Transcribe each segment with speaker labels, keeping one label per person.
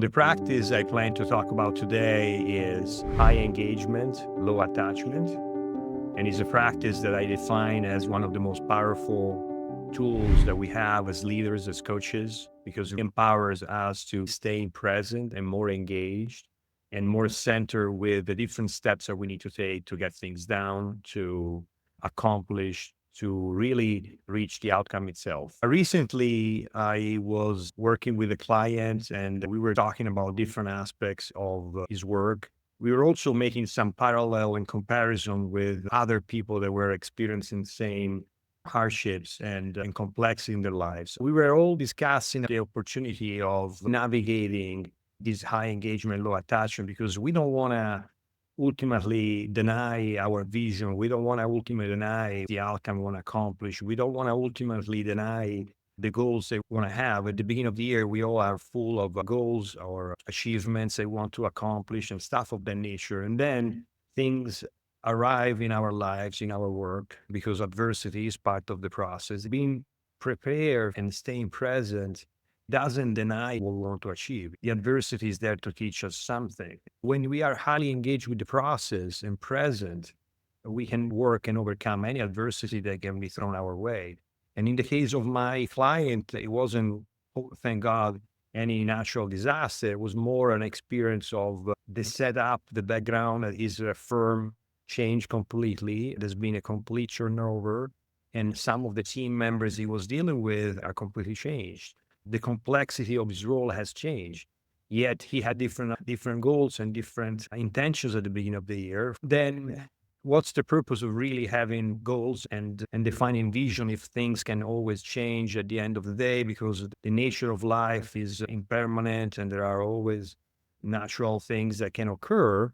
Speaker 1: The practice I plan to talk about today is high engagement, low attachment, and is a practice that I define as one of the most powerful tools that we have as leaders, as coaches, because it empowers us to stay present and more engaged and more centered with the different steps that we need to take to get things down, to accomplish, to really reach the outcome itself. Recently, I was working with a client and we were talking about different aspects of his work. We were also making some parallel and comparison with other people that were experiencing the same hardships and complexity in their lives. We were all discussing the opportunity of navigating this high engagement, low attachment, because we don't want to ultimately deny our vision. We don't want to ultimately deny the outcome we want to accomplish. We don't want to ultimately deny the goals they want to have. At the beginning of the year, we all are full of goals or achievements they want to accomplish and stuff of that nature. And then things arrive in our lives, in our work, because adversity is part of the process. Being prepared and staying present doesn't deny what we want to achieve. The adversity is there to teach us something. When we are highly engaged with the process and present, we can work and overcome any adversity that can be thrown our way. And in the case of my client, it wasn't, thank God, any natural disaster. It was more an experience of the setup, the background is a firm change completely. There's been a complete turnover, and some of the team members he was dealing with are completely changed. The complexity of his role has changed. Yet he had different goals and different intentions at the beginning of the year. Then what's the purpose of really having goals and defining vision if things can always change at the end of the day, because the nature of life is impermanent and there are always natural things that can occur.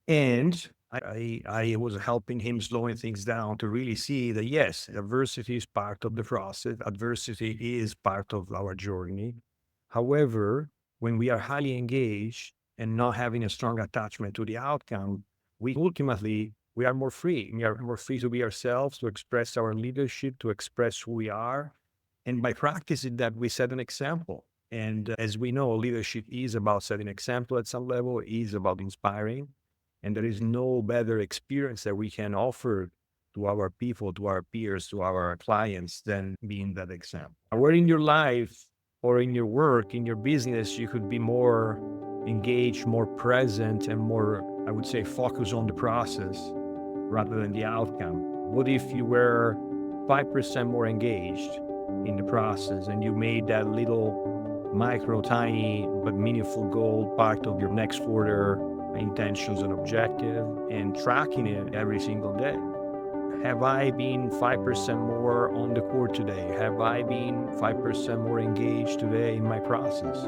Speaker 1: And I was helping him slowing things down to really see that, yes, adversity is part of the process. Adversity is part of our journey. However, when we are highly engaged and not having a strong attachment to the outcome, we are more free. We are more free to be ourselves, to express our leadership, to express who we are. And by practicing that, we set an example. And as we know, leadership is about setting example at some level, is about inspiring. And there is no better experience that we can offer to our people, to our peers, to our clients than being that example. Where in your life or in your work, in your business, you could be more engaged, more present, and more, I would say, focused on the process rather than the outcome. What if you were 5% more engaged in the process and you made that little micro, tiny, but meaningful goal part of your next quarter intentions and objective and tracking it every single day? Have I been 5% more on the court today? Have I been 5% more engaged today in my process?